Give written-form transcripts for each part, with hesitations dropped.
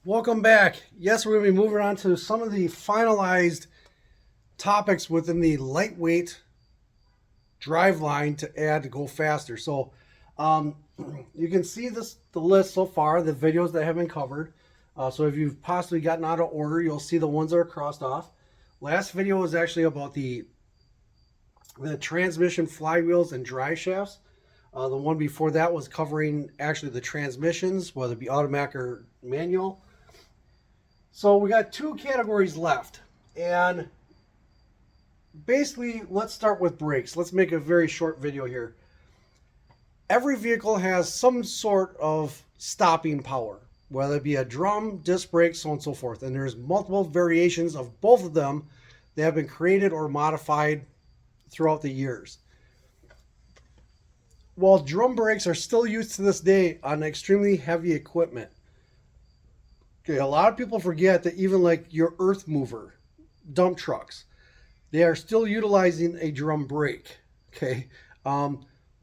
Welcome back. Yes, we're going to be moving on to some of the finalized topics within the lightweight drive line to add to go faster. Um, you can see the list so far, the videos that have been covered. So if you've possibly gotten out of order, you'll see the ones that are crossed off. Last video was actually about the transmission flywheels and drive shafts. The one before that was covering actually the transmissions, whether it be automatic or manual. So we got two categories left. And basically, let's start with brakes. Let's make a very short video here. Every vehicle has some sort of stopping power, whether it be a drum, disc brake, so on and so forth. And there's multiple variations of both of them that have been created or modified throughout the years. While drum brakes are still used to this day on extremely heavy equipment, okay, a lot of people forget that even like your earth mover, dump trucks, they are still utilizing a drum brake. Okay,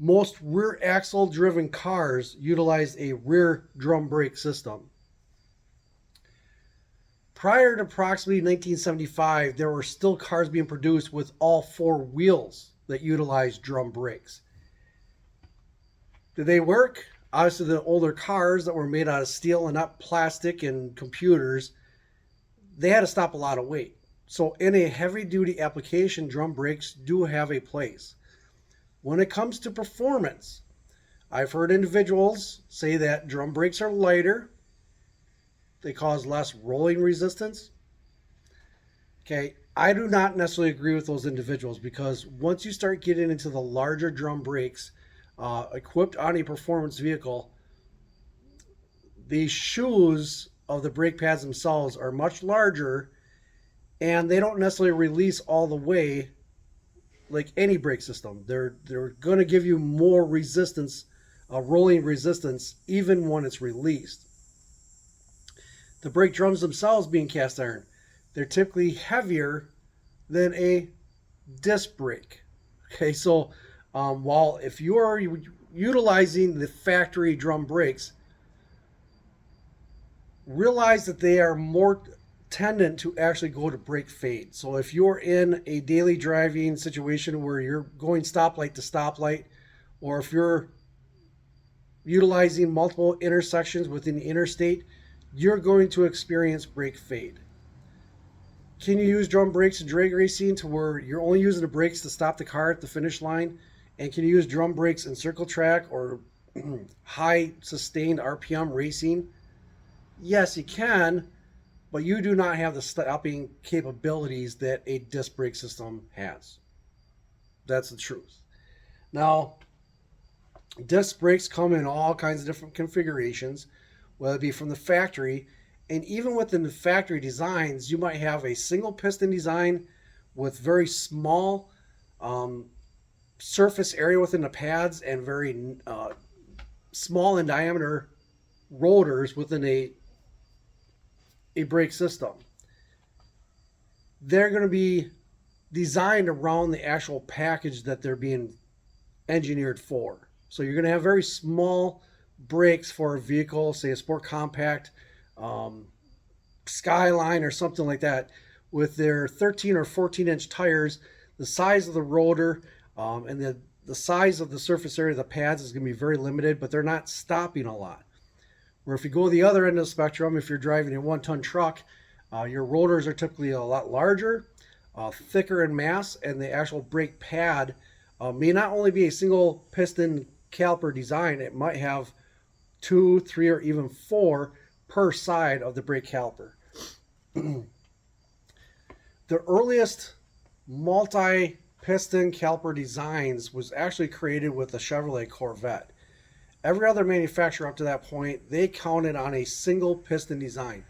most rear axle driven cars utilize a rear drum brake system. Prior to approximately 1975, there were still cars being produced with all four wheels that utilized drum brakes. Did they work? Obviously, the older cars that were made out of steel and not plastic and computers, they had to stop a lot of weight. So in a heavy duty application, drum brakes do have a place. When it comes to performance, I've heard individuals say that drum brakes are lighter. They cause less rolling resistance. Okay, I do not necessarily agree with those individuals because once you start getting into the larger drum brakes equipped on a performance vehicle, the shoes of the brake pads themselves are much larger and they don't necessarily release all the way like any brake system. They're going to give you more resistance, rolling resistance, even when it's released. The brake drums themselves being cast iron, they're typically heavier than a disc brake. Okay, so while if you are utilizing the factory drum brakes, realize that they are more tendent to actually go to brake fade. So if you're in a daily driving situation where you're going stoplight to stoplight, or if you're utilizing multiple intersections within the interstate, you're going to experience brake fade. Can you use drum brakes in drag racing to where you're only using the brakes to stop the car at the finish line? And can you use drum brakes in circle track or high sustained RPM racing? Yes, you can, but you do not have the stopping capabilities that a disc brake system has. That's the truth. Now, disc brakes come in all kinds of different configurations, whether it be from the factory, and even within the factory designs, you might have a single piston design with very small surface area within the pads and very small in diameter rotors within a brake system. They're going to be designed around the actual package that they're being engineered for. So you're going to have very small brakes for a vehicle, say a sport compact, Skyline or something like that, with their 13 or 14-inch tires. The size of the rotor and the size of the surface area of the pads is going to be very limited, but they're not stopping a lot. Where if you go to the other end of the spectrum, if you're driving a one-ton truck, your rotors are typically a lot larger, thicker in mass, and the actual brake pad may not only be a single piston caliper design, it might have 2, 3, or even 4 per side of the brake caliper. The earliest multi-piston caliper designs was actually created with the Chevrolet Corvette. Every other manufacturer up to that point, they counted on a single piston design.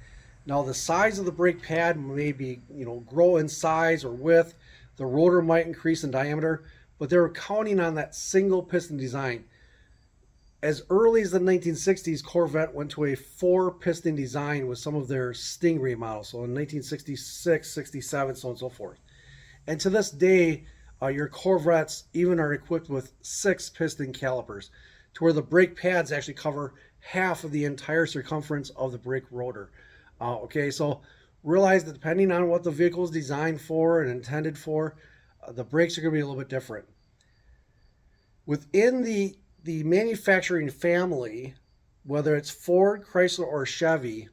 Now the size of the brake pad may be, grow in size or width. The rotor might increase in diameter, but they were counting on that single piston design. As early as the 1960s, Corvette went to a 4-piston design with some of their Stingray models. So in 1966, 67, so on and so forth. And to this day, your Corvettes even are equipped with 6-piston calipers, to where the brake pads actually cover half of the entire circumference of the brake rotor. Okay, so realize that depending on what the vehicle is designed for and intended for, the brakes are going to be a little bit different. Within the manufacturing family, whether it's Ford, Chrysler, or Chevy,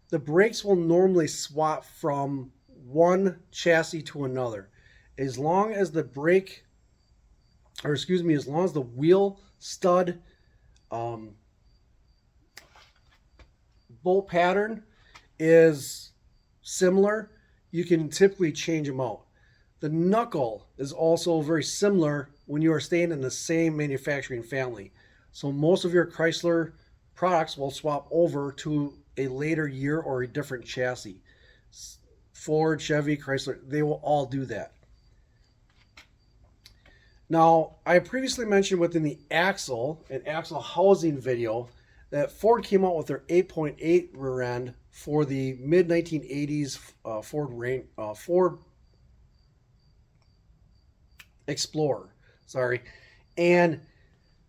the brakes will normally swap from one chassis to another. As long as the brake, or excuse me, as long as the wheel stud um, bolt pattern is similar, you can typically change them out. The knuckle is also very similar when you are staying in the same manufacturing family. So most of your Chrysler products will swap over to a later year or a different chassis. Ford, Chevy, Chrysler, they will all do that. Now, I previously mentioned within the axle and axle housing video that Ford came out with their 8.8 rear end for the mid 1980s Ford Explorer. Sorry, and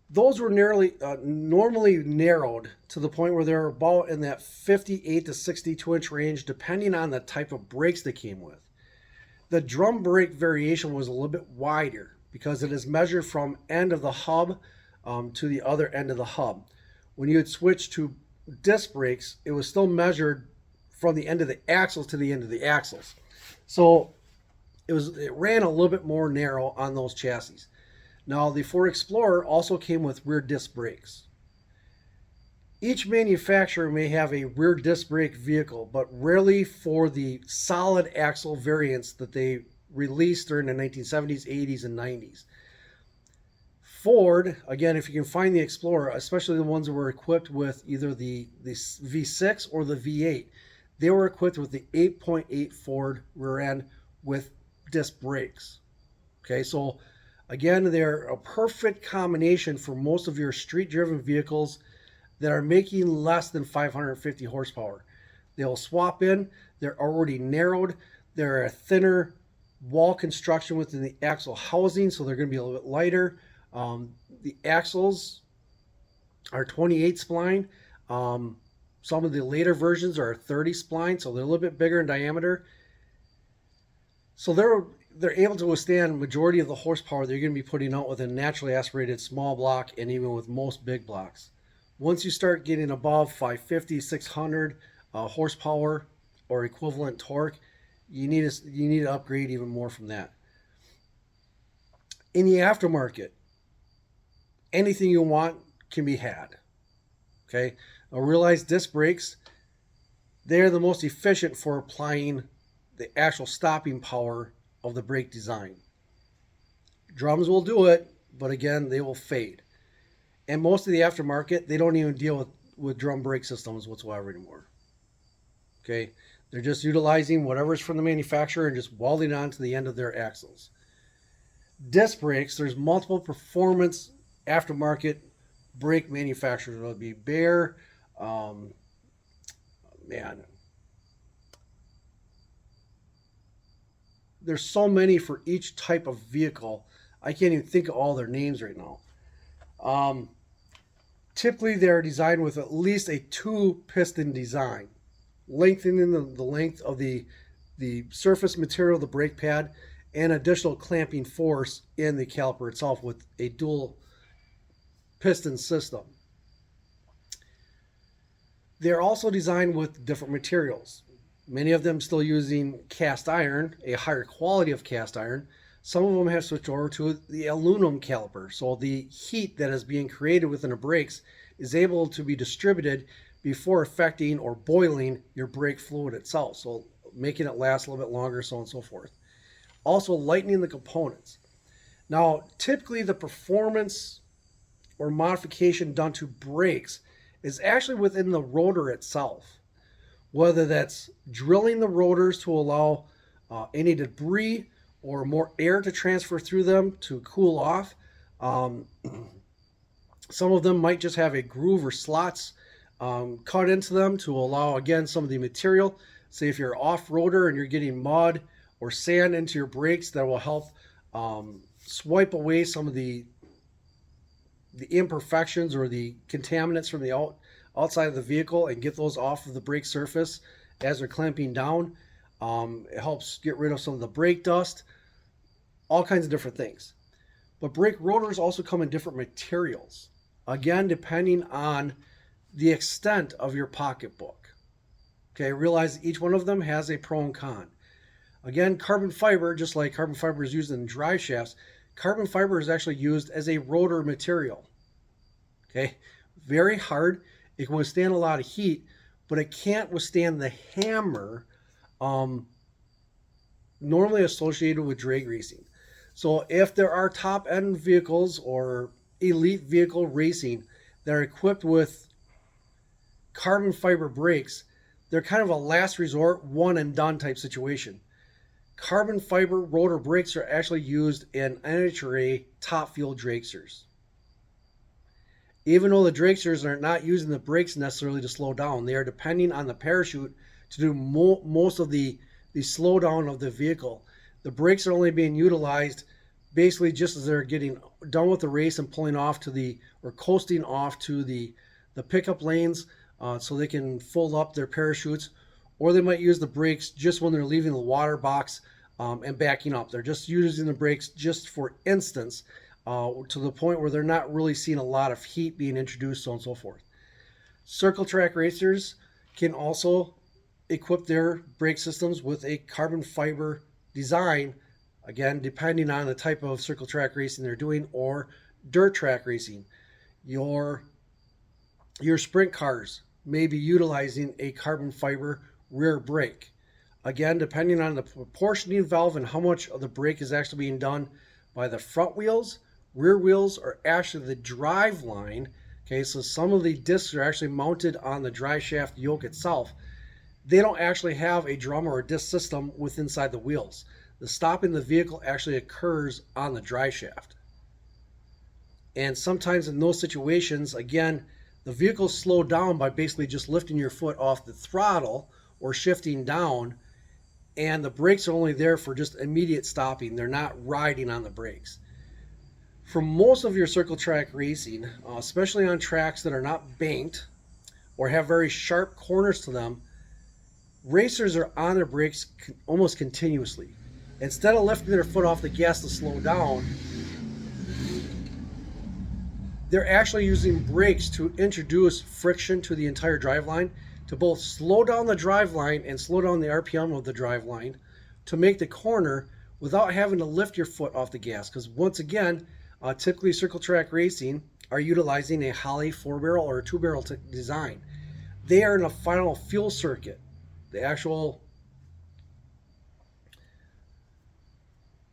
those were normally narrowed to the point where they're about in that 58 to 62 inch range, depending on the type of brakes they came with. The drum brake variation was a little bit wider because it is measured from end of the hub to the other end of the hub. When you would switch to disc brakes, it was still measured from the end of the axles to the end of the axles. So it ran a little bit more narrow on those chassis. Now the Ford Explorer also came with rear disc brakes. Each manufacturer may have a rear disc brake vehicle, but rarely for the solid axle variants that they released during the 1970s, 80s, and 90s. Ford, again, if you can find the Explorer, especially the ones that were equipped with either the V6 or the V8, they were equipped with the 8.8 Ford rear end with disc brakes. Okay, so again, they're a perfect combination for most of your street-driven vehicles that are making less than 550 horsepower. They'll swap in, they're already narrowed, they're a thinner wall construction within the axle housing, so they're going to be a little bit lighter. The axles are 28 spline. Some of the later versions are 30 spline, so they're a little bit bigger in diameter. So they're able to withstand majority of the horsepower they're going to be putting out with a naturally aspirated small block and even with most big blocks. Once you start getting above 550, 600 horsepower or equivalent torque, you need to upgrade even more from that. In the aftermarket, anything you want can be had. Okay, now realize disc brakes, they're the most efficient for applying the actual stopping power of the brake design. Drums will do it, but again, they will fade. And most of the aftermarket, they don't even deal with drum brake systems whatsoever anymore. Okay, they're just utilizing whatever's from the manufacturer and just welding it onto the end of their axles. Disc brakes, there's multiple performance aftermarket brake manufacturers. It'll be Bear, there's so many for each type of vehicle. I can't even think of all their names right now. Typically, they're designed with at least a 2-piston design, lengthening the length of the surface material of the brake pad and additional clamping force in the caliper itself with a dual piston system. They're also designed with different materials. Many of them still using cast iron, a higher quality of cast iron. Some of them have switched over to the aluminum caliper. So the heat that is being created within the brakes is able to be distributed before affecting or boiling your brake fluid itself. So making it last a little bit longer, so on and so forth. Also lightening the components. Now, typically the performance or modification done to brakes is actually within the rotor itself. Whether that's drilling the rotors to allow any debris or more air to transfer through them to cool off. Some of them might just have a groove or slots cut into them to allow, again, some of the material. Say if you're off-roader and you're getting mud or sand into your brakes, that will help swipe away some of the imperfections or the contaminants from the outside of the vehicle and get those off of the brake surface as they're clamping down. It helps get rid of some of the brake dust, all kinds of different things. But brake rotors also come in different materials, again, depending on the extent of your pocketbook. Okay, realize each one of them has a pro and con. Again, carbon fiber, just like carbon fiber is used in drive shafts, carbon fiber is actually used as a rotor material. Okay, very hard. It can withstand a lot of heat, but it can't withstand the hammer normally associated with drag racing. So if there are top end vehicles or elite vehicle racing that are equipped with carbon fiber brakes, they're kind of a last resort, one and done type situation. Carbon fiber rotor brakes are actually used in NHRA top fuel dragsters. Even though the dragsters are not using the brakes necessarily to slow down, they are depending on the parachute to do most of the slowdown of the vehicle. The brakes are only being utilized basically just as they're getting done with the race and pulling off to the, or coasting off to the pickup lanes so they can fold up their parachutes, or they might use the brakes just when they're leaving the water box and backing up. They're just using the brakes just for instance to the point where they're not really seeing a lot of heat being introduced, so on and so forth. Circle track racers can also equip their brake systems with a carbon fiber design, again, depending on the type of circle track racing they're doing, or dirt track racing. Your sprint cars may be utilizing a carbon fiber rear brake. Again, depending on the proportioning valve and how much of the brake is actually being done by the front wheels, rear wheels, or actually the drive line. Okay, so some of the discs are actually mounted on the drive shaft yoke itself. They don't actually have a drum or a disc system within inside the wheels. The stopping the vehicle actually occurs on the drive shaft. And sometimes in those situations, again, the vehicle's slowed down by basically just lifting your foot off the throttle or shifting down, and the brakes are only there for just immediate stopping. They're not riding on the brakes. For most of your circle track racing, especially on tracks that are not banked or have very sharp corners to them, racers are on their brakes almost continuously. Instead of lifting their foot off the gas to slow down, they're actually using brakes to introduce friction to the entire driveline, to both slow down the driveline and slow down the RPM of the driveline to make the corner without having to lift your foot off the gas. Because once again, typically circle track racing are utilizing a Holley 4-barrel or a 2-barrel design. They are in a final fuel circuit. The actual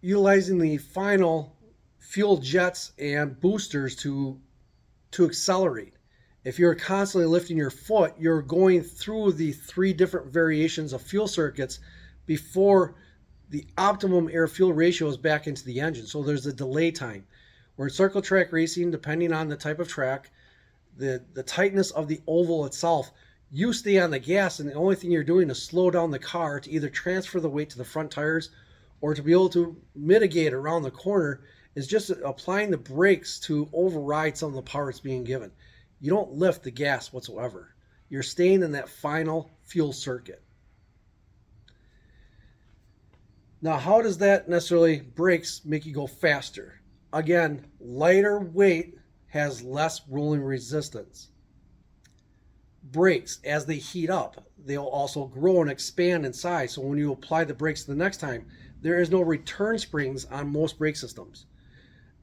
utilizing the final fuel jets and boosters to accelerate. If you're constantly lifting your foot, you're going through the 3 different variations of fuel circuits before the optimum air-fuel ratio is back into the engine. So there's a delay time. Where in circle track racing, depending on the type of track, the tightness of the oval itself, you stay on the gas, and the only thing you're doing is slow down the car to either transfer the weight to the front tires or to be able to mitigate around the corner, is just applying the brakes to override some of the power that's being given. You don't lift the gas whatsoever. You're staying in that final fuel circuit. Now, how does that necessarily brakes make you go faster? Again, lighter weight has less rolling resistance. Brakes, as they heat up, they'll also grow and expand in size. So when you apply the brakes the next time, there is no return springs on most brake systems.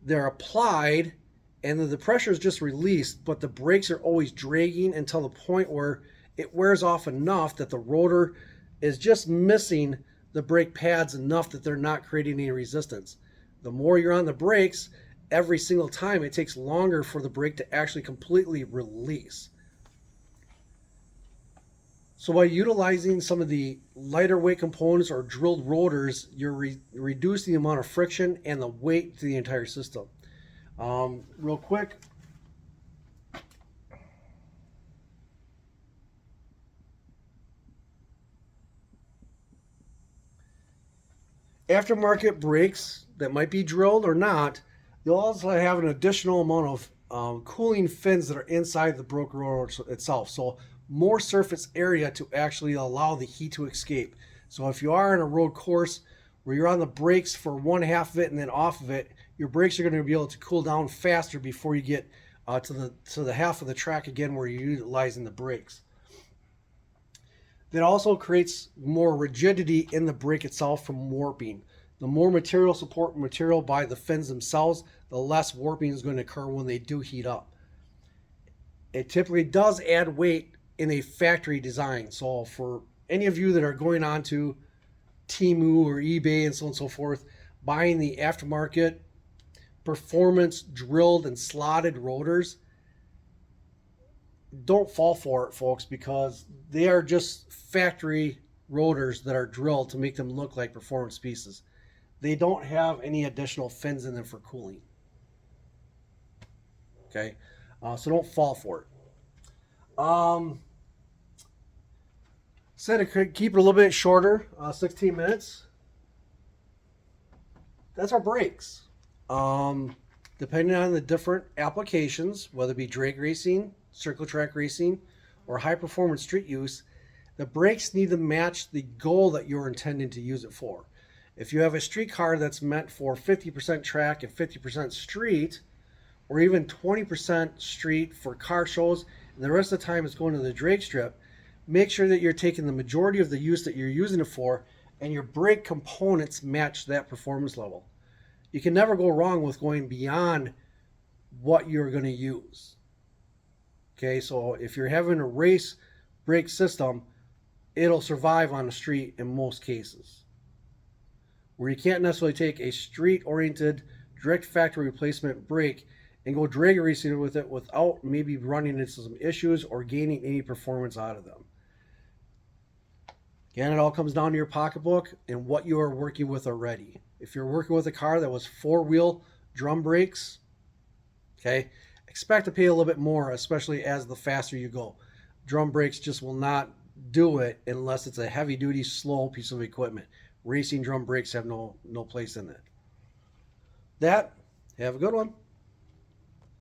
They're applied and then the pressure is just released, but the brakes are always dragging until the point where it wears off enough that the rotor is just missing the brake pads enough that they're not creating any resistance. The more you're on the brakes, every single time it takes longer for the brake to actually completely release. So by utilizing some of the lighter weight components or drilled rotors, you're reducing the amount of friction and the weight to the entire system. Real quick, aftermarket brakes that might be drilled or not, they'll also have an additional amount of cooling fins that are inside the broke rotor itself. So more surface area to actually allow the heat to escape. So if you are on a road course where you're on the brakes for one half of it and then off of it, your brakes are going to be able to cool down faster before you get to the half of the track again where you're utilizing the brakes. That also creates more rigidity in the brake itself from warping. The more material support material by the fins themselves, the less warping is going to occur when they do heat up. It typically does add weight in a factory design. So for any of you that are going on to Temu or eBay and so on and so forth, buying the aftermarket performance drilled and slotted rotors, don't fall for it, folks, because they are just factory rotors that are drilled to make them look like performance pieces. They don't have any additional fins in them for cooling. Okay, so don't fall for it. Said it could keep it a little bit shorter, 16 minutes. That's our brakes. Depending on the different applications, whether it be drag racing, circle track racing, or high performance street use, the brakes need to match the goal that you're intending to use it for. If you have a street car that's meant for 50% track and 50% street, or even 20% street for car shows, and the rest of the time it's going to the drag strip, make sure that you're taking the majority of the use that you're using it for, and your brake components match that performance level. You can never go wrong with going beyond what you're going to use. Okay, so if you're having a race brake system, it'll survive on the street in most cases. Where you can't necessarily take a street-oriented direct factory replacement brake and go drag racing with it without maybe running into some issues or gaining any performance out of them. Again, it all comes down to your pocketbook and what you are working with already. If you're working with a car that was four-wheel drum brakes, okay, expect to pay a little bit more, especially as the faster you go. Drum brakes just will not do it unless it's a heavy-duty, slow piece of equipment. Racing drum brakes have no place in it. Have a good one.